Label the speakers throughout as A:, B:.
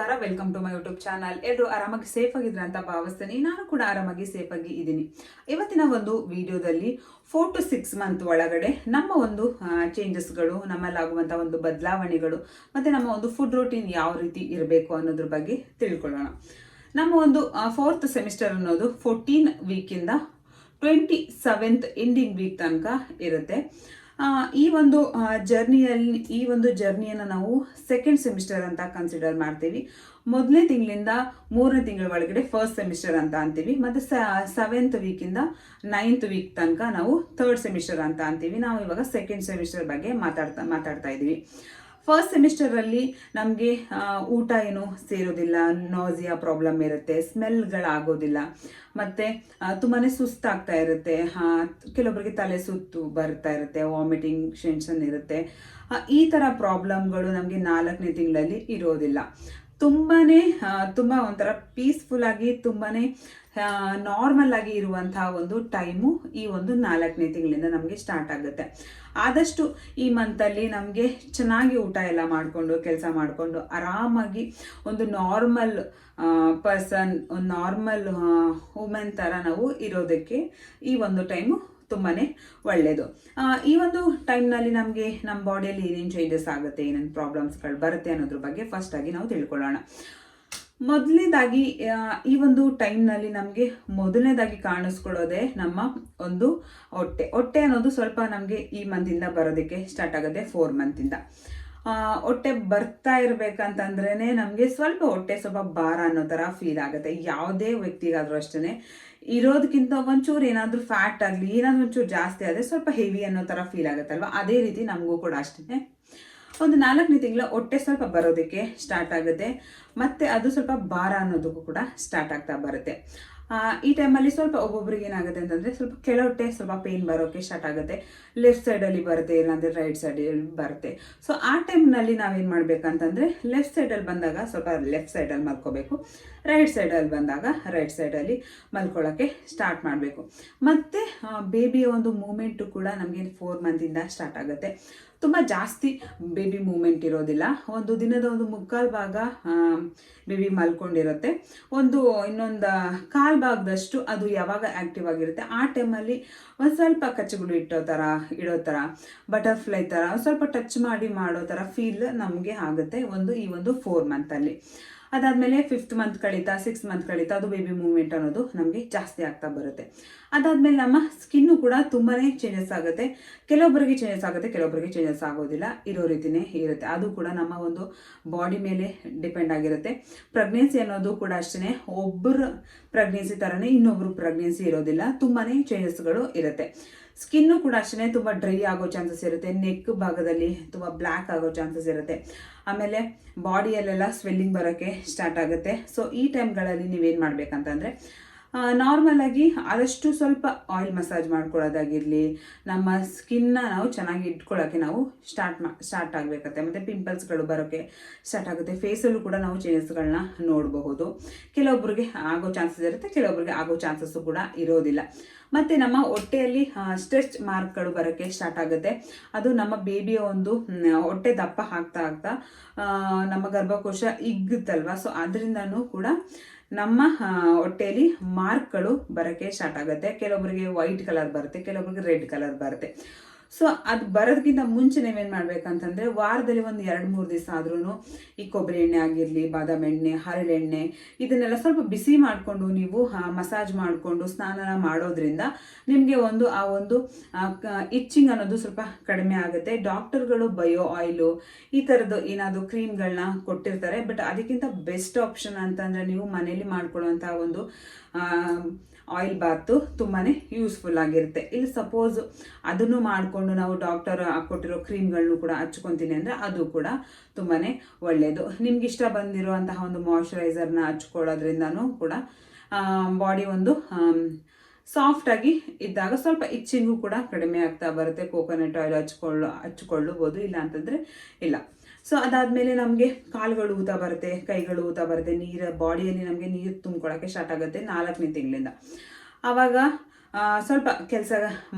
A: ನಮಸ್ಕಾರ, welcome to my YouTube channel. ಎಲ್ಲರೂ ಆರಾಮಾಗಿ ಸೇಫ್ ಆಗಿದ್ರೆ ಅಂತ ಭಾವಿಸ್ತೀನಿ. ನಾನು ಕೂಡ ಆರಾಮಾಗಿ ಸೇಫ್ ಆಗಿ ಇದ್ದೀನಿ. ಇವತ್ತಿನ ಒಂದು ವಿಡಿಯೋದಲ್ಲಿ 4 to 6 ಮಂತ್ ಒಳಗಡೆ ನಮ್ಮ ಒಂದು ಚೇಂಜಸ್ಗಳು, ನಮ್ಮಲ್ಲಾಗುವಂಥ ಒಂದು ಬದಲಾವಣೆಗಳು ಮತ್ತು ನಮ್ಮ ಒಂದು ಫುಡ್ ರೂಟೀನ್ ಯಾವ ರೀತಿ ಇರಬೇಕು ಅನ್ನೋದ್ರ ಬಗ್ಗೆ ತಿಳ್ಕೊಳ್ಳೋಣ. ನಮ್ಮ ಒಂದು 4th ಸೆಮಿಸ್ಟರ್ ಅನ್ನೋದು 14 ವೀಕಿಂದ 27th ಎಂಡಿಂಗ್ ವೀಕ್ ತನಕ ಇರುತ್ತೆ. ಈ ಒಂದು ಜರ್ನಿಯನ್ನು ನಾವು ಸೆಕೆಂಡ್ ಸೆಮಿಸ್ಟರ್ ಅಂತ ಕನ್ಸಿಡರ್ ಮಾಡ್ತೀವಿ. ಮೊದಲನೇ ತಿಂಗಳಿಂದ 3ನೇ ತಿಂಗಳ ಒಳಗಡೆ ಫಸ್ಟ್ ಸೆಮಿಸ್ಟರ್ ಅಂತ ಅಂತೀವಿ. ಮತ್ತು 7th ವೀಕಿಂದ 9th ವೀಕ್ ತನಕ ನಾವು ಥರ್ಡ್ ಸೆಮಿಸ್ಟರ್ ಅಂತ ಅಂತೀವಿ. ನಾವು ಇವಾಗ ಸೆಕೆಂಡ್ ಸೆಮಿಸ್ಟರ್ ಬಗ್ಗೆ ಮಾತಾಡ್ತಾ ಇದ್ದೀವಿ. ಫಸ್ಟ್ ಸೆಮಿಸ್ಟರಲ್ಲಿ ನಮಗೆ ಊಟ ಏನು ಸೇರೋದಿಲ್ಲ, ನಾಸಿಯಾ ಪ್ರಾಬ್ಲಮ್ ಇರುತ್ತೆ, ಸ್ಮೆಲ್ಗಳಾಗೋದಿಲ್ಲ, ಮತ್ತು ತುಂಬಾ ಸುಸ್ತಾಗ್ತಾ ಇರುತ್ತೆ, ಕೆಲವೊಬ್ಬರಿಗೆ ತಲೆ ಸುತ್ತು ಬರ್ತಾ ಇರುತ್ತೆ, ವಾಮಿಟಿಂಗ್ ಸೆನ್ಸನ್ ಇರುತ್ತೆ. ಈ ಥರ ಪ್ರಾಬ್ಲಮ್ಗಳು ನಮಗೆ 4ನೇ ತಿಂಗಳಲ್ಲಿ ಇರೋದಿಲ್ಲ. ತುಂಬ ಒಂಥರ ಪೀಸ್ಫುಲ್ ಆಗಿ ತುಂಬಾ ನಾರ್ಮಲ್ ಆಗಿ ಇರುವಂತಹ ಒಂದು ಟೈಮು ಈ ಒಂದು 4ನೇ ತಿಂಗಳಿಂದ ನಮಗೆ ಸ್ಟಾರ್ಟ್ ಆಗುತ್ತೆ. ಆದಷ್ಟು ಈ ಮಂತಲ್ಲಿ ನಮಗೆ ಚೆನ್ನಾಗಿ ಊಟ ಎಲ್ಲ ಮಾಡಿಕೊಂಡು ಕೆಲಸ ಮಾಡಿಕೊಂಡು ಆರಾಮಾಗಿ ಒಂದು ನಾರ್ಮಲ್ ಪರ್ಸನ್, ಒಂದು ನಾರ್ಮಲ್ ವುಮೆನ್ ಥರ ನಾವು ಇರೋದಕ್ಕೆ ಈ ಒಂದು ಟೈಮು ತುಂಬಾ ಒಳ್ಳೆಯದು. ಈ ಒಂದು ಟೈಮ್ನಲ್ಲಿ ನಮಗೆ ನಮ್ಮ ಬಾಡಿಯಲ್ಲಿ ಏನೇನು ಚೇಂಜಸ್ ಆಗುತ್ತೆ, ಏನೇನು ಪ್ರಾಬ್ಲಮ್ಸ್ಗಳು ಬರುತ್ತೆ ಅನ್ನೋದ್ರ ಬಗ್ಗೆ ಫಸ್ಟಾಗಿ ನಾವು ತಿಳ್ಕೊಳ್ಳೋಣ. ಮೊದಲನೇದಾಗಿ ಈ ಒಂದು ಟೈಮ್ನಲ್ಲಿ ನಮಗೆ ಮೊದಲನೇದಾಗಿ ಕಾಣಿಸ್ಕೊಳ್ಳೋದೇ ನಮ್ಮ ಒಂದು ಹೊಟ್ಟೆ ಅನ್ನೋದು ಸ್ವಲ್ಪ ನಮಗೆ ಈ ಮಂತಿಂದ ಬರೋದಕ್ಕೆ ಸ್ಟಾರ್ಟ್ ಆಗುತ್ತೆ. 4 ಮಂತಿಂದ ಹೊಟ್ಟೆ ಬರ್ತಾ ಇರಬೇಕಂತಂದ್ರೇ ನಮಗೆ ಹೊಟ್ಟೆ ಸ್ವಲ್ಪ ಭಾರ ಅನ್ನೋ ಥರ ಫೀಲ್ ಆಗುತ್ತೆ. ಯಾವುದೇ ವ್ಯಕ್ತಿಗಾದರೂ ಅಷ್ಟೇ ಇರೋದಕ್ಕಿಂತ ಒಂಚೂರು ಏನಾದರೂ ಫ್ಯಾಟ್ ಆಗಲಿ, ಏನಾದರೂ ಒಂಚೂರು ಜಾಸ್ತಿ ಆದರೆ ಸ್ವಲ್ಪ ಹೆವಿ ಅನ್ನೋ ಥರ ಫೀಲ್ ಆಗುತ್ತಲ್ವ, ಅದೇ ರೀತಿ ನಮಗೂ ಕೂಡ ಅಷ್ಟೇ ಒಂದು 4ನೇ ತಿಂಗಳ ಹೊಟ್ಟೆ ಸ್ವಲ್ಪ ಬರೋದಕ್ಕೆ ಸ್ಟಾರ್ಟ್ ಆಗುತ್ತೆ. ಮತ್ತು ಅದು ಸ್ವಲ್ಪ ಭಾರ ಅನ್ನೋದಕ್ಕೂ ಕೂಡ ಸ್ಟಾರ್ಟ್ ಆಗ್ತಾ ಬರುತ್ತೆ. ಈ ಟೈಮಲ್ಲಿ ಸ್ವಲ್ಪ ಒಬ್ಬೊಬ್ರಿಗೆ ಏನಾಗುತ್ತೆ ಅಂತಂದರೆ ಸ್ವಲ್ಪ ಕೆಳಹೊಟ್ಟೆ ಸ್ವಲ್ಪ ಪೇನ್ ಬರೋಕ್ಕೆ ಸ್ಟಾರ್ಟ್ ಆಗುತ್ತೆ. ಲೆಫ್ಟ್ ಸೈಡಲ್ಲಿ ಬರುತ್ತೆ, ಇಲ್ಲಾಂದರೆ ರೈಟ್ ಸೈಡಲ್ಲಿ ಬರುತ್ತೆ. ಸೊ ಆ ಟೈಮ್ನಲ್ಲಿ ನಾವೇನು ಮಾಡಬೇಕಂತಂದರೆ ಲೆಫ್ಟ್ ಸೈಡಲ್ಲಿ ಬಂದಾಗ ಸ್ವಲ್ಪ ಲೆಫ್ಟ್ ಸೈಡಲ್ಲಿ ಮಲ್ಕೋಬೇಕು, ರೈಟ್ ಸೈಡಲ್ಲಿ ಬಂದಾಗ ರೈಟ್ ಸೈಡಲ್ಲಿ ಮಲ್ಕೊಳ್ಳೋಕ್ಕೆ ಸ್ಟಾರ್ಟ್ ಮಾಡಬೇಕು. ಮತ್ತು ಬೇಬಿಯ ಒಂದು ಮೂಮೆಂಟು ಕೂಡ ನಮಗೆ 4 ಮಂತಿಂದ ಸ್ಟಾರ್ಟ್ ಆಗುತ್ತೆ. ತುಂಬ ಜಾಸ್ತಿ ಬೇಬಿ ಮೂಮೆಂಟ್ ಇರೋದಿಲ್ಲ. ಒಂದು ದಿನದ ಒಂದು 3/4 ಭಾಗ ಬೇಬಿ ಮಲ್ಕೊಂಡಿರುತ್ತೆ. ಇನ್ನೊಂದು 1/4 ಭಾಗದಷ್ಟು ಅದು ಯಾವಾಗ ಆ್ಯಕ್ಟಿವ್ ಆಗಿರುತ್ತೆ ಆ ಟೈಮಲ್ಲಿ ಒಂದು ಸ್ವಲ್ಪ ಕಚ್ಚುಗಳು ಇಡೋ ಥರ ಬಟರ್ಫ್ಲೈ ಥರ ಸ್ವಲ್ಪ ಟಚ್ ಮಾಡೋ ಥರ ಫೀಲ್ ನಮಗೆ ಆಗುತ್ತೆ ಈ ಒಂದು 4 ಮಂತಲ್ಲಿ. ಅದಾದಮೇಲೆ 5th ಮಂತ್ ಕಳೀತಾ 6th ಮಂತ್ ಕಳೀತಾ ಅದು ಬೇಬಿ ಮೂವ್ಮೆಂಟ್ ಅನ್ನೋದು ನಮಗೆ ಜಾಸ್ತಿ ಆಗ್ತಾ ಬರುತ್ತೆ. ಅದಾದಮೇಲೆ ನಮ್ಮ ಸ್ಕಿನ್ನು ಕೂಡ ತುಂಬಾ ಚೇಂಜಸ್ ಆಗುತ್ತೆ. ಕೆಲವೊಬ್ಬರಿಗೆ ಚೇಂಜಸ್ ಆಗುತ್ತೆ, ಕೆಲವೊಬ್ಬರಿಗೆ ಚೇಂಜಸ್ ಆಗೋದಿಲ್ಲ, ಇರೋ ರೀತಿಯೇ ಇರುತ್ತೆ. ಅದು ಕೂಡ ನಮ್ಮ ಒಂದು ಬಾಡಿ ಮೇಲೆ ಡಿಪೆಂಡ್ ಆಗಿರುತ್ತೆ. ಪ್ರೆಗ್ನೆನ್ಸಿ ಅನ್ನೋದು ಕೂಡ ಅಷ್ಟೇ, ಒಬ್ಬರು ಪ್ರೆಗ್ನೆನ್ಸಿ ಥರನೇ ಇನ್ನೊಬ್ಬರು ಪ್ರೆಗ್ನೆನ್ಸಿ ಇರೋದಿಲ್ಲ, ತುಂಬಾ ಚೇಂಜಸ್ಗಳು ಇರುತ್ತೆ. ಸ್ಕಿನ್ನು ಕೂಡ ಅಷ್ಟೇ ತುಂಬ ಡ್ರೈ ಆಗೋ ಚಾನ್ಸಸ್ ಇರುತ್ತೆ, ನೆಕ್ ಭಾಗದಲ್ಲಿ ತುಂಬ ಬ್ಲ್ಯಾಕ್ ಆಗೋ ಚಾನ್ಸಸ್ ಇರುತ್ತೆ. ಆಮೇಲೆ ಬಾಡಿಯಲ್ಲೆಲ್ಲ ಸ್ವೆಲ್ಲಿಂಗ್ ಬರೋಕ್ಕೆ ಸ್ಟಾರ್ಟ್ ಆಗುತ್ತೆ. ಸೊ ಈ ಟೈಮ್ಗಳಲ್ಲಿ ನೀವೇನು ಮಾಡಬೇಕಂತಂದರೆ ನಾರ್ಮಲಾಗಿ ಆದಷ್ಟು ಸ್ವಲ್ಪ ಆಯಿಲ್ ಮಸಾಜ್ ಮಾಡ್ಕೊಳ್ಳೋದಾಗಿರಲಿ, ನಮ್ಮ ಸ್ಕಿನ್ನ ನಾವು ಚೆನ್ನಾಗಿ ಇಟ್ಕೊಳ್ಳೋಕ್ಕೆ ನಾವು ಸ್ಟಾರ್ಟ್ ಆಗಬೇಕತ್ತೆ. ಮತ್ತು ಪಿಂಪಲ್ಸ್ಗಳು ಬರೋಕ್ಕೆ ಸ್ಟಾರ್ಟ್ ಆಗುತ್ತೆ. ಫೇಸಲ್ಲೂ ಕೂಡ ನಾವು ಚೇಂಜಸ್ಗಳನ್ನ ನೋಡಬಹುದು. ಕೆಲವೊಬ್ಬರಿಗೆ ಆಗೋ ಚಾನ್ಸಸ್ ಇರುತ್ತೆ, ಕೆಲವೊಬ್ಬರಿಗೆ ಆಗೋ ಚಾನ್ಸಸ್ಸು ಕೂಡ ಇರೋದಿಲ್ಲ. ಮತ್ತು ನಮ್ಮ ಹೊಟ್ಟೆಯಲ್ಲಿ ಸ್ಟ್ರೆಚ್ ಮಾರ್ಕ್ಗಳು ಬರೋಕ್ಕೆ ಸ್ಟಾರ್ಟ್ ಆಗುತ್ತೆ. ಅದು ನಮ್ಮ ಬೇಬಿಯ ಒಂದು ಹೊಟ್ಟೆ ದಪ್ಪ ಆಗ್ತಾ ನಮ್ಮ ಗರ್ಭಕೋಶ ಇಗ್ಗುತ್ತಲ್ವ, ಸೊ ಅದರಿಂದನೂ ಕೂಡ ನಮ್ಮ ಹೊಟ್ಟೆಯಲ್ಲಿ ಮಾರ್ಕ್ಗಳು ಬರೋಕ್ಕೆ ಸ್ಟಾರ್ಟ್ ಆಗುತ್ತೆ. ಕೆಲವೊಬ್ಬರಿಗೆ ವೈಟ್ ಕಲರ್ ಬರುತ್ತೆ, ಕೆಲವೊಬ್ಬರಿಗೆ ರೆಡ್ ಕಲರ್ ಬರುತ್ತೆ. ಸೊ ಅದು ಬರೋದಕ್ಕಿಂತ ಮುಂಚೆ ನೀವೇನು ಮಾಡಬೇಕಂತಂದರೆ ವಾರದಲ್ಲಿ ಒಂದು 2-3 ದಿವಸ ಆದ್ರೂ ಈ ಕೊಬ್ಬರಿ ಎಣ್ಣೆ ಆಗಿರಲಿ, ಬಾದಾಮಿ ಎಣ್ಣೆ, ಹರಳೆಣ್ಣೆ ಇದನ್ನೆಲ್ಲ ಸ್ವಲ್ಪ ಬಿಸಿ ಮಾಡಿಕೊಂಡು ನೀವು ಮಸಾಜ್ ಮಾಡಿಕೊಂಡು ಸ್ನಾನ ಮಾಡೋದ್ರಿಂದ ನಿಮಗೆ ಆ ಒಂದು ಇಚ್ಚಿಂಗ್ ಅನ್ನೋದು ಸ್ವಲ್ಪ ಕಡಿಮೆ ಆಗುತ್ತೆ. ಡಾಕ್ಟರ್ಗಳು ಬಯೋ ಆಯಿಲು ಈ ಥರದ್ದು ಏನಾದರೂ ಕ್ರೀಮ್ಗಳನ್ನ ಕೊಟ್ಟಿರ್ತಾರೆ. ಬಟ್ ಅದಕ್ಕಿಂತ ಬೆಸ್ಟ್ ಆಪ್ಷನ್ ಅಂತಂದರೆ ನೀವು ಮನೇಲಿ ಮಾಡ್ಕೊಳ್ಳುವಂಥ ಒಂದು ಆಯಿಲ್ ಬಾತು ತುಂಬಾ ಯೂಸ್ಫುಲ್ ಆಗಿರುತ್ತೆ. ಇಲ್ಲಿ ಸಪೋಸ್ ಅದನ್ನು ಮಾಡಿಕೊಂಡು ನಾವು ಡಾಕ್ಟರ್ ಕೊಟ್ಟಿರೋ ಕ್ರೀಮ್ಗಳನ್ನು ಕೂಡ ಹಚ್ಕೊತೀನಿ ಅಂದರೆ ಅದು ಕೂಡ ತುಂಬಾ ಒಳ್ಳೆಯದು. ನಿಮ್ಗೆ ಇಷ್ಟ ಬಂದಿರುವಂತಹ ಒಂದು ಮಾಯ್ಶ್ಚರೈಸರ್ನ ಹಚ್ಕೊಳ್ಳೋದ್ರಿಂದನೂ ಕೂಡ ಬಾಡಿ ಒಂದು ಸಾಫ್ಟಾಗಿ ಇದ್ದಾಗ ಸ್ವಲ್ಪ ಇಚ್ಚಿಂಗು ಕೂಡ ಕಡಿಮೆ ಆಗ್ತಾ ಬರುತ್ತೆ. ಕೋಕೋನಟ್ ಆಯಿಲ್ ಹಚ್ಕೊಳ್ಳಬಹುದು, ಇಲ್ಲ ಅಂತಂದರೆ ಇಲ್ಲ. ಸೊ ಅದಾದಮೇಲೆ ನಮಗೆ ಕಾಲುಗಳು ಊತ ಬರುತ್ತೆ, ಕೈಗಳು ಊತ ಬರುತ್ತೆ, ಬಾಡಿಯಲ್ಲಿ ನಮಗೆ ನೀರು ತುಂಬ್ಕೊಳ್ಳೋಕ್ಕೆ ಸ್ಟಾರ್ಟ್ ಆಗುತ್ತೆ 4ನೇ ತಿಂಗಳಿಂದ. ಆವಾಗ ಸ್ವಲ್ಪ ಕೆಲಸ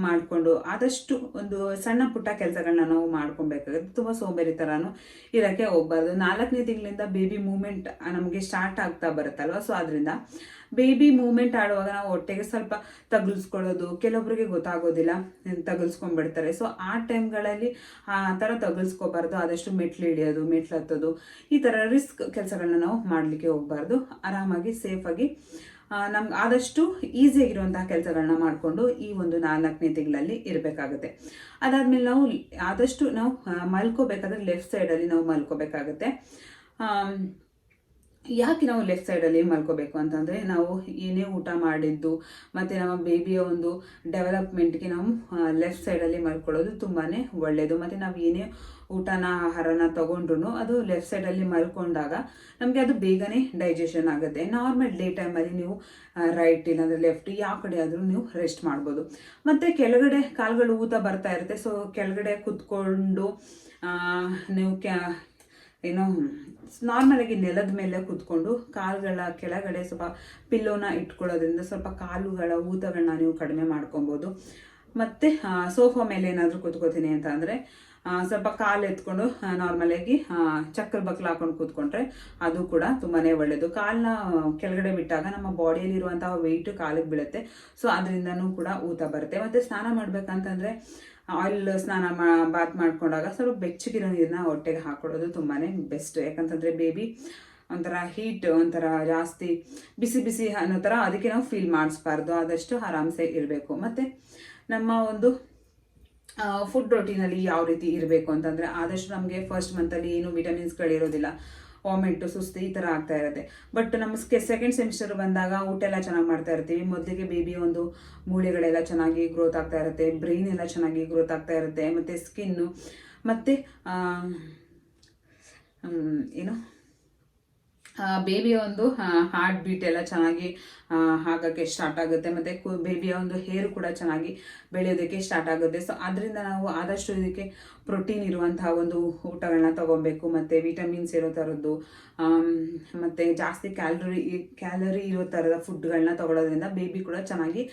A: ಮಾಡಿಕೊಂಡು ಆದಷ್ಟು ಒಂದು ಸಣ್ಣ ಪುಟ್ಟ ಕೆಲಸಗಳನ್ನ ನಾವು ಮಾಡ್ಕೊಬೇಕಾಗುತ್ತೆ. ತುಂಬ ಸೋಂಬೇರಿ ಥರನೂ ಇರೋಕ್ಕೆ ಹೋಗ್ಬಾರ್ದು. 4ನೇ ತಿಂಗಳಿಂದ ಬೇಬಿ ಮೂಮೆಂಟ್ ನಮಗೆ ಸ್ಟಾರ್ಟ್ ಆಗ್ತಾ ಬರುತ್ತಲ್ವ, ಸೊ ಅದರಿಂದ ಬೇಬಿ ಮೂಮೆಂಟ್ ಆಡುವಾಗ ನಾವು ಹೊಟ್ಟೆಗೆ ಸ್ವಲ್ಪ ತಗುಲಿಸ್ಕೊಳ್ಳೋದು, ಕೆಲವೊಬ್ಬರಿಗೆ ಗೊತ್ತಾಗೋದಿಲ್ಲ, ತಗುಲಿಸ್ಕೊಂಡ್ಬಿಡ್ತಾರೆ. ಸೊ ಆ ಟೈಮ್ಗಳಲ್ಲಿ ಆ ಥರ ತಗುಲಿಸ್ಕೋಬಾರ್ದು. ಆದಷ್ಟು ಮೆಟ್ಲು ಹಿಡಿಯೋದು, ಮೆಟ್ಲು ಹತ್ತೋದು, ಈ ಥರ ರಿಸ್ಕ್ ಕೆಲಸಗಳನ್ನ ನಾವು ಮಾಡಲಿಕ್ಕೆ ಹೋಗಬಾರ್ದು. ಆರಾಮಾಗಿ ಸೇಫಾಗಿ ನಮ್ಗೆ ಆದಷ್ಟು ಈಸಿಯಾಗಿರುವಂತಹ ಕೆಲಸಗಳನ್ನ ಮಾಡಿಕೊಂಡು ಈ ಒಂದು 4ನೇ ತಿಂಗಳಲ್ಲಿ ಇರಬೇಕಾಗುತ್ತೆ. ಅದಾದಮೇಲೆ ನಾವು ಆದಷ್ಟು ನಾವು ಮಲ್ಕೋಬೇಕಾದ್ರೆ ಲೆಫ್ಟ್ ಸೈಡಲ್ಲಿ ನಾವು ಮಲ್ಕೋಬೇಕಾಗುತ್ತೆ. ಯಾಕೆ ನಾವು ಲೆಫ್ಟ್ ಸೈಡಲ್ಲಿ ಮಲ್ಕೋಬೇಕು ಅಂತಂದರೆ, ನಾವು ಏನೇ ಊಟ ಮಾಡಿದ್ದು ಮತ್ತು ನಮ್ಮ ಬೇಬಿಯ ಒಂದು ಡೆವಲಪ್ಮೆಂಟ್ಗೆ ನಾವು ಲೆಫ್ಟ್ ಸೈಡಲ್ಲಿ ಮಲ್ಕೊಳ್ಳೋದು ತುಂಬಾ ಒಳ್ಳೆಯದು. ಮತ್ತು ನಾವು ಏನೇ ಊಟನ ಆಹಾರನ ತೊಗೊಂಡ್ರು ಅದು ಲೆಫ್ಟ್ ಸೈಡಲ್ಲಿ ಮಲ್ಕೊಂಡಾಗ ನಮಗೆ ಅದು ಬೇಗನೆ ಡೈಜೆಷನ್ ಆಗುತ್ತೆ. ನಾರ್ಮಲ್ ಡೇ ಟೈಮಲ್ಲಿ ನೀವು ರೈಟ್ ಇಲ್ಲಾಂದರೆ ಲೆಫ್ಟ್ ಯಾವ ಕಡೆ ಆದರೂ ನೀವು ರೆಸ್ಟ್ ಮಾಡ್ಬೋದು. ಮತ್ತು ಕೆಳಗಡೆ ಕಾಲುಗಳು ಊತ ಬರ್ತಾ ಇರುತ್ತೆ, ಸೊ ಕೆಳಗಡೆ ಕೂತ್ಕೊಂಡು ನೀವು ಏನೋ ನಾರ್ಮಲಾಗಿ ನೆಲದ ಮೇಲೆ ಕೂತ್ಕೊಂಡು ಕಾಲುಗಳ ಕೆಳಗಡೆ ಸ್ವಲ್ಪ ಪಿಲ್ಲೋನ ಇಟ್ಕೊಳ್ಳೋದ್ರಿಂದ ಸ್ವಲ್ಪ ಕಾಲುಗಳ ಊತಗಳನ್ನ ನೀವು ಕಡಿಮೆ ಮಾಡ್ಕೊಬೋದು. ಮತ್ತು ಸೋಫಾ ಮೇಲೆ ಏನಾದರೂ ಕೂತ್ಕೋತೀನಿ ಅಂತ ಅಂದರೆ ಸ್ವಲ್ಪ ಕಾಲು ಎತ್ಕೊಂಡು ನಾರ್ಮಲಾಗಿ ಚಕ್ರ ಬಕ್ಲು ಹಾಕೊಂಡು ಕೂತ್ಕೊಂಡ್ರೆ ಅದು ಕೂಡ ತುಂಬಾ ಒಳ್ಳೆಯದು. ಕಾಲನ್ನ ಕೆಳಗಡೆ ಬಿಟ್ಟಾಗ ನಮ್ಮ ಬಾಡಿಯಲ್ಲಿರುವಂತಹ ವೆಯ್ಟು ಕಾಲಿಗೆ ಬೀಳುತ್ತೆ, ಸೊ ಅದರಿಂದನೂ ಕೂಡ ಊತ ಬರುತ್ತೆ. ಮತ್ತು ಸ್ನಾನ ಮಾಡಬೇಕಂತಂದರೆ ಆಯಿಲ್ ಸ್ನಾನ ಬಾತ್ ಮಾಡ್ಕೊಂಡಾಗ ಸ್ವಲ್ಪ ಬೆಚ್ಚಗಿರೋ ನೀರನ್ನ ಹೊಟ್ಟೆಗೆ ಹಾಕೊಳ್ಳೋದು ತುಂಬಾ ಬೆಸ್ಟ್. ಯಾಕಂತಂದರೆ ಬೇಬಿ ಒಂಥರ ಹೀಟ್, ಒಂಥರ ಜಾಸ್ತಿ ಬಿಸಿ ಬಿಸಿ ಅನ್ನೋ ಥರ ಅದಕ್ಕೆ ನಾವು ಫೀಲ್ ಮಾಡಿಸ್ಬಾರ್ದು. ಆದಷ್ಟು ಆರಾಮ್ಸೆ ಇರಬೇಕು. ಮತ್ತು ನಮ್ಮ ಒಂದು ಫುಡ್ ರೊಟೀನಲ್ಲಿ ಯಾವ ರೀತಿ ಇರಬೇಕು ಅಂತಂದರೆ, ಆದಷ್ಟು ನಮಗೆ ಫಸ್ಟ್ ಮಂತಲ್ಲಿ ಏನು ವಿಟಮಿನ್ಸ್ಗಳಿರೋದಿಲ್ಲ, ವಾಮಿಂಟು, ಸುಸ್ತು ಈ ಥರ ಆಗ್ತಾ ಇರುತ್ತೆ. ಬಟ್ ನಮ್ಮ ಸೆಕೆಂಡ್ ಸೆಮಿಸ್ಟರ್ ಬಂದಾಗ ಊಟ ಎಲ್ಲ ಚೆನ್ನಾಗಿ ಮಾಡ್ತಾ ಇರ್ತೀವಿ. ಮೊದಲಿಗೆ ಬೇಬಿ ಒಂದು ಮೂಳೆಗಳೆಲ್ಲ ಚೆನ್ನಾಗಿ ಗ್ರೋತ್ ಆಗ್ತಾ ಇರುತ್ತೆ, ಬ್ರೈನ್ ಎಲ್ಲ ಚೆನ್ನಾಗಿ ಗ್ರೋತ್ ಆಗ್ತಾ ಇರುತ್ತೆ, ಮತ್ತು ಸ್ಕಿನ್ನು ಮತ್ತು ಏನು ಬೇಬಿಯ ಒಂದು ಹಾರ್ಟ್ ಬೀಟ್ ಎಲ್ಲ ಚೆನ್ನಾಗಿ ಆಗೋಕ್ಕೆ ಸ್ಟಾರ್ಟ್ ಆಗುತ್ತೆ. ಮತ್ತು ಬೇಬಿಯ ಒಂದು ಹೇರು ಕೂಡ ಚೆನ್ನಾಗಿ ಬೆಳೆಯೋದಕ್ಕೆ ಸ್ಟಾರ್ಟ್ ಆಗುತ್ತೆ. ಸೊ ಅದರಿಂದ ನಾವು ಆದಷ್ಟು ಇದಕ್ಕೆ ಪ್ರೋಟೀನ್ ಇರುವಂತಹ ಒಂದು ಊಟಗಳನ್ನ ತೊಗೊಬೇಕು, ಮತ್ತು ವಿಟಮಿನ್ಸ್ ಇರೋ ಥರದ್ದು ಮತ್ತು ಜಾಸ್ತಿ ಕ್ಯಾಲರಿ ಇರೋ ಥರದ ಫುಡ್ಗಳನ್ನ ತೊಗೊಳೋದ್ರಿಂದ ಬೇಬಿ ಕೂಡ ಚೆನ್ನಾಗಿ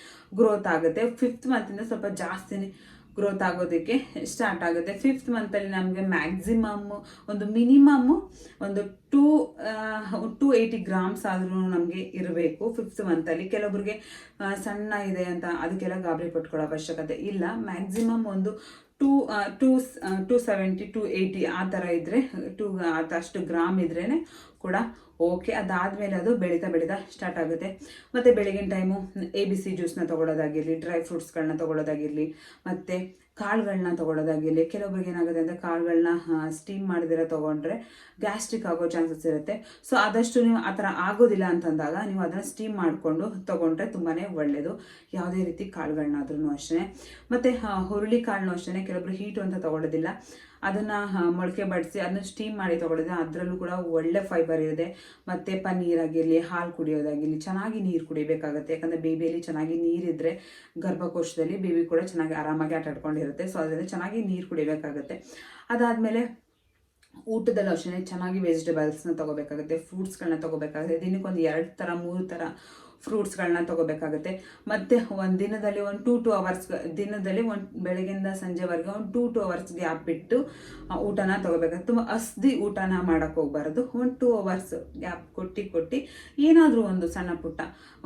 A: ಗ್ರೋತ್ ಆಗುತ್ತೆ. 5th ಮಂತಿಂದ ಸ್ವಲ್ಪ ಜಾಸ್ತಿನೇ ಗ್ರೋತ್ ಆಗೋದಕ್ಕೆ ಸ್ಟಾರ್ಟ್ ಆಗುತ್ತೆ. 5th ಮಂತಲ್ಲಿ ನಮಗೆ ಮ್ಯಾಕ್ಸಿಮಮ್ ಒಂದು ಮಿನಿಮಮ್ಮು ಒಂದು 280 ಗ್ರಾಮ್ಸ್ ಆದ್ರೂ ನಮಗೆ ಇರಬೇಕು 5th ಮಂತಲ್ಲಿ. ಕೆಲವೊಬ್ರಿಗೆ ಸಣ್ಣ ಇದೆ ಅಂತ ಅದಕ್ಕೆಲ್ಲ ಗಾಬರಿ ಪಟ್ಕೊಳ್ಳೋ ಅವಶ್ಯಕತೆ ಇಲ್ಲ. ಮ್ಯಾಕ್ಸಿಮಮ್ ಒಂದು 270 280 ಆ ಥರ ಇದ್ದರೆ ಅಷ್ಟು ಗ್ರಾಮ್ ಇದ್ರೇ ಕೂಡ ಓಕೆ. ಅದಾದಮೇಲೆ ಅದು ಬೆಳೀತಾ ಸ್ಟಾರ್ಟ್ ಆಗುತ್ತೆ. ಮತ್ತು ಬೆಳಗಿನ ಟೈಮು ABC ಜ್ಯೂಸ್ನ ತೊಗೊಳೋದಾಗಿರಲಿ, ಡ್ರೈ ಫ್ರೂಟ್ಸ್ಗಳನ್ನ ತೊಗೊಳೋದಾಗಿರಲಿ, ಮತ್ತು ಕಾಳುಗಳನ್ನ ತೊಗೊಳೋದಾಗಿರಲಿ. ಕೆಲವೊಬ್ಬರಿಗೆ ಏನಾಗುತ್ತೆ ಅಂದರೆ ಕಾಳುಗಳನ್ನ ಸ್ಟೀಮ್ ಮಾಡಿದಿರ ತೊಗೊಂಡ್ರೆ ಗ್ಯಾಸ್ಟ್ರಿಕ್ ಆಗೋ ಚಾನ್ಸಸ್ ಇರುತ್ತೆ. ಸೊ ಆದಷ್ಟು ನೀವು ಆ ಥರ ಆಗೋದಿಲ್ಲ ಅಂತಂದಾಗ ನೀವು ಅದನ್ನು ಸ್ಟೀಮ್ ಮಾಡಿಕೊಂಡು ತೊಗೊಂಡ್ರೆ ತುಂಬಾ ಒಳ್ಳೆಯದು. ಯಾವುದೇ ರೀತಿ ಕಾಳುಗಳನ್ನಾದ್ರೂ ಅಷ್ಟೇ. ಮತ್ತು ಹುರುಳಿ ಕಾಳನ್ನೂ ಅಷ್ಟೇ ಕೆಲವೊಬ್ರು ಹೀಟು ಅಂತ ತೊಗೊಳ್ಳೋದಿಲ್ಲ, ಅದನ್ನು ಮೊಳಕೆ ಬಡಿಸಿ ಅದನ್ನ ಸ್ಟೀಮ್ ಮಾಡಿ ತೊಗೊಳೋದು, ಅದರಲ್ಲೂ ಕೂಡ ಒಳ್ಳೆ ಫೈಬರ್ ಇದೆ. ಮತ್ತು ಪನ್ನೀರ್ ಆಗಿರಲಿ, ಹಾಲು ಕುಡಿಯೋದಾಗಿರಲಿ, ಚೆನ್ನಾಗಿ ನೀರು ಕುಡಿಬೇಕಾಗುತ್ತೆ. ಯಾಕಂದರೆ ಬೇಬಿಯಲ್ಲಿ ಚೆನ್ನಾಗಿ ನೀರಿದ್ದರೆ ಗರ್ಭಕೋಶದಲ್ಲಿ ಬೇಬಿ ಕೂಡ ಚೆನ್ನಾಗಿ ಆರಾಮಾಗಿ ಆಟಾಡ್ಕೊಂಡಿರುತ್ತೆ. ಸೊ ಅದರಿಂದ ಚೆನ್ನಾಗಿ ನೀರು ಕುಡಿಬೇಕಾಗುತ್ತೆ. ಅದಾದಮೇಲೆ ಊಟದಲ್ಲೂ ಅಷ್ಟೇ ಚೆನ್ನಾಗಿ ವೆಜಿಟೇಬಲ್ಸ್ನ ತೊಗೋಬೇಕಾಗುತ್ತೆ, ಫ್ರೂಟ್ಸ್ಗಳನ್ನ ತೊಗೋಬೇಕಾಗುತ್ತೆ. ದಿನಕ್ಕೊಂದು 2 ಥರ 3 ಥರ ಫ್ರೂಟ್ಸ್ಗಳನ್ನ ತೊಗೋಬೇಕಾಗುತ್ತೆ. ಮತ್ತು ಒಂದು ದಿನದಲ್ಲಿ ಒಂದು 2 ಅವರ್ಸ್ ದಿನದಲ್ಲಿ ಬೆಳಗ್ಗೆಯಿಂದ ಸಂಜೆವರೆಗೆ ಒಂದು 2 ಅವರ್ಸ್ ಗ್ಯಾಪ್ ಬಿಟ್ಟು ಊಟನ ತೊಗೋಬೇಕಾಗುತ್ತೆ. ತುಂಬ ಹಸ್ದಿ ಊಟನ ಮಾಡೋಕ್ಕೆ ಹೋಗ್ಬಾರ್ದು. ಒಂದು 2 ಅವರ್ಸ್ ಗ್ಯಾಪ್ ಕೊಟ್ಟು ಏನಾದರೂ ಒಂದು ಸಣ್ಣ ಪುಟ್ಟ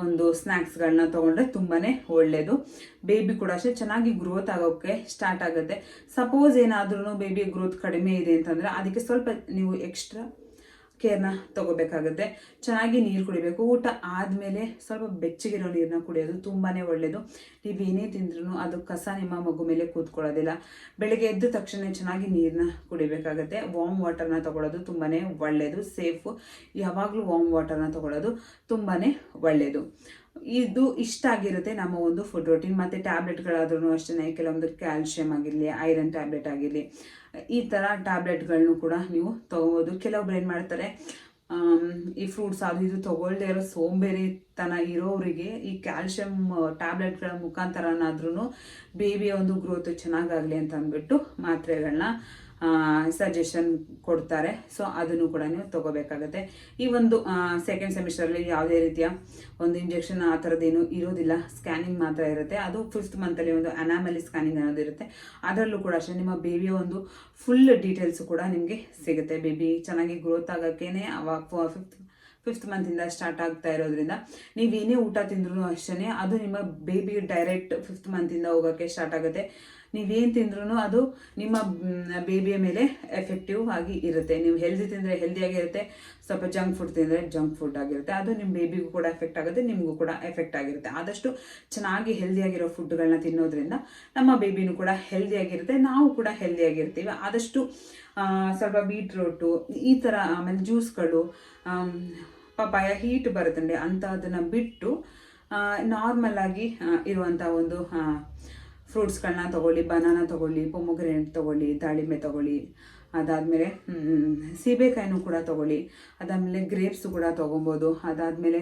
A: ಒಂದು ಸ್ನ್ಯಾಕ್ಸ್ಗಳನ್ನ ತೊಗೊಂಡ್ರೆ ತುಂಬಾ ಒಳ್ಳೆಯದು. ಬೇಬಿ ಕೂಡ ಅಷ್ಟೇ ಚೆನ್ನಾಗಿ ಗ್ರೋತ್ ಆಗೋಕ್ಕೆ ಸ್ಟಾರ್ಟ್ ಆಗುತ್ತೆ. ಸಪೋಸ್ ಏನಾದ್ರೂ ಬೇಬಿ ಗ್ರೋತ್ ಕಡಿಮೆ ಇದೆ ಅಂತಂದರೆ ಅದಕ್ಕೆ ಸ್ವಲ್ಪ ನೀವು ಎಕ್ಸ್ಟ್ರಾ ಕೇರ್ನ ತೊಗೋಬೇಕಾಗುತ್ತೆ. ಚೆನ್ನಾಗಿ ನೀರು ಕುಡಿಬೇಕು. ಊಟ ಆದಮೇಲೆ ಸ್ವಲ್ಪ ಬೆಚ್ಚಗಿರೋ ನೀರನ್ನ ಕುಡಿಯೋದು ತುಂಬಾ ಒಳ್ಳೆಯದು. ನೀವೇನೇ ತಿಂದ್ರೂ ಅದು ಕಸ ನಿಮ್ಮ ಮಗು ಮೇಲೆ ಕೂತ್ಕೊಳ್ಳೋದಿಲ್ಲ. ಬೆಳಗ್ಗೆ ಎದ್ದ ತಕ್ಷಣ ಚೆನ್ನಾಗಿ ನೀರನ್ನ ಕುಡಿಬೇಕಾಗುತ್ತೆ. ವಾರ್ಮ್ ವಾಟರ್ನ ತೊಗೊಳ್ಳೋದು ತುಂಬಾ ಒಳ್ಳೆಯದು, ಸೇಫು. ಯಾವಾಗಲೂ ವಾರ್ಮ್ ವಾಟರ್ನ ತೊಗೊಳ್ಳೋದು ತುಂಬಾ ಒಳ್ಳೆಯದು. ಇದು ಇಷ್ಟ ಆಗಿರುತ್ತೆ ನಮ್ಮ ಒಂದು ಫುಡ್ ರೊಟೀನ್. ಮತ್ತು ಟ್ಯಾಬ್ಲೆಟ್ಗಳಾದ್ರೂ ಅಷ್ಟೇ, ಕೆಲವೊಂದು ಕ್ಯಾಲ್ಶಿಯಂ ಆಗಿರಲಿ, ಐರನ್ ಟ್ಯಾಬ್ಲೆಟ್ ಆಗಿರಲಿ, ಈ ಥರ ಟ್ಯಾಬ್ಲೆಟ್ಗಳನ್ನೂ ಕೂಡ ನೀವು ತೊಗೋಬೋದು. ಕೆಲವೊಬ್ರು ಏನು ಮಾಡ್ತಾರೆ, ಈ ಫ್ರೂಟ್ಸ್ ಅದು ಇದು ತೊಗೊಳ್ದೇ ಇರೋ ಸೋಂಬೇರಿತನ ಇರೋರಿಗೆ ಈ ಕ್ಯಾಲ್ಶಿಯಂ ಟ್ಯಾಬ್ಲೆಟ್ಗಳ ಮುಖಾಂತರನಾದ್ರೂ ಬೇಬಿಯ ಒಂದು ಗ್ರೋತ್ ಚೆನ್ನಾಗಾಗಲಿ ಅಂತ ಅಂದ್ಬಿಟ್ಟು ಮಾತ್ರೆಗಳನ್ನ ಸಜೆಷನ್ ಕೊಡ್ತಾರೆ. ಸೊ ಅದನ್ನು ಕೂಡ ನೀವು ತಗೋಬೇಕಾಗತ್ತೆ. ಈ ಒಂದು ಸೆಕೆಂಡ್ ಸೆಮಿಸ್ಟರಲ್ಲಿ ಯಾವುದೇ ರೀತಿಯ ಒಂದು ಇಂಜೆಕ್ಷನ್ ಆ ಥರದ್ದೇನು ಇರೋದಿಲ್ಲ, ಸ್ಕ್ಯಾನಿಂಗ್ ಮಾತ್ರ ಇರುತ್ತೆ. ಅದು 5th ಮಂತಲ್ಲಿ ಒಂದು ಅನಾಮಲಿ ಸ್ಕ್ಯಾನಿಂಗ್ ಅನ್ನೋದಿರುತ್ತೆ. ಅದರಲ್ಲೂ ಕೂಡ ಅಷ್ಟೇ ನಿಮ್ಮ ಬೇಬಿಯ ಒಂದು ಫುಲ್ ಡೀಟೇಲ್ಸ್ ಕೂಡ ನಿಮಗೆ ಸಿಗುತ್ತೆ. ಬೇಬಿ ಚೆನ್ನಾಗಿ ಗ್ರೋತ್ ಆಗೋಕ್ಕೇನೆ ಅವಾಗ ಫಿಫ್ತ್ ಮಂತಿಂದ ಸ್ಟಾರ್ಟ್ ಆಗ್ತಾ ಇರೋದ್ರಿಂದ ನೀವೇನೇ ಊಟ ತಿಂದ್ರೂ ಅಷ್ಟೇ ಅದು ನಿಮ್ಮ ಬೇಬಿ ಡೈರೆಕ್ಟ್ 5th ಮಂತಿಂದ ಹೋಗೋಕ್ಕೆ ಸ್ಟಾರ್ಟ್ ಆಗುತ್ತೆ. ನೀವೇನು ತಿಂದ್ರೂ ಅದು ನಿಮ್ಮ ಬೇಬಿಯ ಮೇಲೆ ಎಫೆಕ್ಟಿವ್ ಆಗಿ ಇರುತ್ತೆ. ನೀವು ಹೆಲ್ದಿ ತಿಂದರೆ ಹೆಲ್ದಿಯಾಗಿರುತ್ತೆ, ಸ್ವಲ್ಪ ಜಂಕ್ ಫುಡ್ ತಿಂದರೆ ಜಂಕ್ ಫುಡ್ ಆಗಿರುತ್ತೆ. ಅದು ನಿಮ್ಮ ಬೇಬಿಗೂ ಕೂಡ ಎಫೆಕ್ಟ್ ಆಗುತ್ತೆ, ನಿಮಗೂ ಕೂಡ ಎಫೆಕ್ಟ್ ಆಗಿರುತ್ತೆ. ಆದಷ್ಟು ಚೆನ್ನಾಗಿ ಹೆಲ್ದಿಯಾಗಿರೋ ಫುಡ್ಗಳನ್ನ ತಿನ್ನೋದ್ರಿಂದ ನಮ್ಮ ಬೇಬಿನೂ ಕೂಡ ಹೆಲ್ದಿಯಾಗಿರುತ್ತೆ, ನಾವು ಕೂಡ ಹೆಲ್ದಿಯಾಗಿರ್ತೀವಿ. ಆದಷ್ಟು ಸ್ವಲ್ಪ ಬೀಟ್ರೂಟು ಈ ಥರ, ಆಮೇಲೆ ಜ್ಯೂಸ್ಗಳು, ಪಪಾಯ ಹೀಟ್ ಬರುತ್ತಂಡೆ ಅಂಥದನ್ನು ಬಿಟ್ಟು ನಾರ್ಮಲ್ ಆಗಿ ಇರುವಂಥ ಒಂದು ಫ್ರೂಟ್ಸ್ಗಳನ್ನ ತೊಗೊಳ್ಳಿ. ಬನಾನಾ ತೊಗೊಳ್ಳಿ, ಪೊಮೊಗ್ರೆನೇಟ್ ತೊಗೊಳ್ಳಿ, ದಾಳಿಂಬೆ ತೊಗೊಳ್ಳಿ, ಅದಾದಮೇಲೆ ಸೀಬೆಕಾಯಿನೂ ಕೂಡ ತೊಗೊಳ್ಳಿ, ಅದಾದಮೇಲೆ ಗ್ರೇಪ್ಸು ಕೂಡ ತೊಗೊಬೋದು. ಅದಾದಮೇಲೆ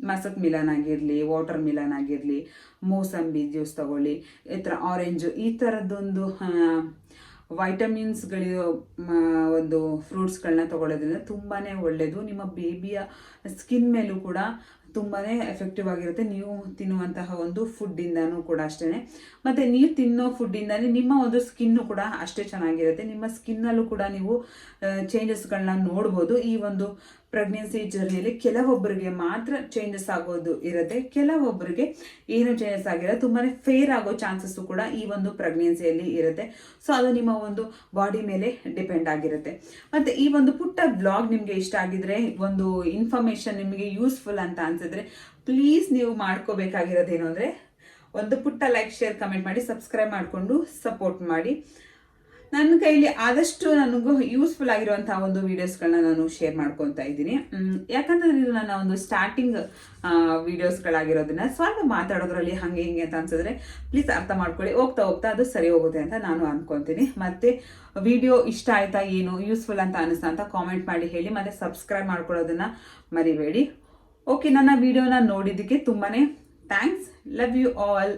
A: ಮಸಕ್ ಮಿಲನ್ ಆಗಿರಲಿ, ವಾಟರ್ ಮಿಲನ್ ಆಗಿರಲಿ, ಮೋಸಂಬಿ ಜ್ಯೂಸ್ ತೊಗೊಳ್ಳಿ, ಈ ಥರ ಆರೆಂಜು, ಈ ಥರದ್ದೊಂದು ವೈಟಮಿನ್ಸ್ಗಳಿರೋ ಒಂದು ಫ್ರೂಟ್ಸ್ಗಳನ್ನ ತೊಗೊಳ್ಳೋದ್ರಿಂದ ತುಂಬಾ ಒಳ್ಳೆಯದು. ನಿಮ್ಮ ಬೇಬಿಯ ಸ್ಕಿನ್ ಮೇಲೂ ಕೂಡ ತುಂಬಾ ಎಫೆಕ್ಟಿವ್ ಆಗಿರುತ್ತೆ, ನೀವು ತಿನ್ನುವಂತಹ ಒಂದು ಫುಡ್ಡಿಂದನೂ ಕೂಡ ಅಷ್ಟೇ. ಮತ್ತು ನೀವು ತಿನ್ನೋ ಫುಡ್ಡಿಂದನೇ ನಿಮ್ಮ ಒಂದು ಸ್ಕಿನ್ನು ಕೂಡ ಅಷ್ಟೇ ಚೆನ್ನಾಗಿರುತ್ತೆ. ನಿಮ್ಮ ಸ್ಕಿನ್ನಲ್ಲೂ ಕೂಡ ನೀವು ಚೇಂಜಸ್ಗಳನ್ನ ನೋಡ್ಬೋದು. ಈ ಒಂದು ಪ್ರೆಗ್ನೆನ್ಸಿ ಜರ್ನಿಯಲ್ಲಿ ಕೆಲವೊಬ್ಬರಿಗೆ ಮಾತ್ರ ಚೇಂಜಸ್ ಆಗೋದು ಇರುತ್ತೆ, ಕೆಲವೊಬ್ಬರಿಗೆ ಏನು ಚೇಂಜಸ್ ಆಗಿರೋ ತುಂಬಾ ಫೇರ್ ಆಗೋ ಚಾನ್ಸಸ್ಸು ಕೂಡ ಈ ಒಂದು ಪ್ರೆಗ್ನೆನ್ಸಿಯಲ್ಲಿ ಇರುತ್ತೆ. ಸೊ ಅದು ನಿಮ್ಮ ಒಂದು ಬಾಡಿ ಮೇಲೆ ಡಿಪೆಂಡ್ ಆಗಿರುತ್ತೆ. ಮತ್ತು ಈ ಒಂದು ಪುಟ್ಟ ಬ್ಲಾಗ್ ನಿಮಗೆ ಇಷ್ಟ ಆಗಿದ್ರೆ, ಒಂದು ಇನ್ಫಾರ್ಮೇಷನ್ ನಿಮಗೆ ಯೂಸ್ಫುಲ್ ಅಂತ ಅನ್ಸಿದ್ರೆ, ಪ್ಲೀಸ್ ನೀವು ಮಾಡ್ಕೋಬೇಕಾಗಿರೋದೇನು ಅಂದರೆ ಒಂದು ಪುಟ್ಟ ಲೈಕ್, ಶೇರ್, ಕಮೆಂಟ್ ಮಾಡಿ, ಸಬ್ಸ್ಕ್ರೈಬ್ ಮಾಡಿಕೊಂಡು ಸಪೋರ್ಟ್ ಮಾಡಿ. ನನ್ನ ಕೈಲಿ ಆದಷ್ಟು ನನಗೂ ಯೂಸ್ಫುಲ್ ಆಗಿರುವಂಥ ಒಂದು ವೀಡಿಯೋಸ್ಗಳನ್ನ ನಾನು ಶೇರ್ ಮಾಡ್ಕೊತಾ ಇದ್ದೀನಿ. ಯಾಕಂತಂದ್ರೆ ಇದು ನನ್ನ ಒಂದು ಸ್ಟಾರ್ಟಿಂಗ್ ವೀಡಿಯೋಸ್ಗಳಾಗಿರೋದನ್ನ ಸ್ವಲ್ಪ ಮಾತಾಡೋದ್ರಲ್ಲಿ ಹಾಗೆ ಹಿಂಗೆ ಅಂತ ಅನ್ಸಿದ್ರೆ ಪ್ಲೀಸ್ ಅರ್ಥ ಮಾಡ್ಕೊಳ್ಳಿ. ಹೋಗ್ತಾ ಹೋಗ್ತಾ ಅದು ಸರಿ ಹೋಗುತ್ತೆ ಅಂತ ನಾನು ಅಂದ್ಕೊತೀನಿ. ಮತ್ತು ವಿಡಿಯೋ ಇಷ್ಟ ಆಯ್ತಾ, ಏನು ಯೂಸ್ಫುಲ್ ಅಂತ ಅನಿಸ್ತಾ ಅಂತ ಕಾಮೆಂಟ್ ಮಾಡಿ ಹೇಳಿ. ಮತ್ತು ಸಬ್ಸ್ಕ್ರೈಬ್ ಮಾಡ್ಕೊಳ್ಳೋದನ್ನು ಮರಿಬೇಡಿ. ಓಕೆ, ನನ್ನ ವಿಡಿಯೋನ ನೋಡಿದ್ದಕ್ಕೆ ತುಂಬಾ ಥ್ಯಾಂಕ್ಸ್. Love you all.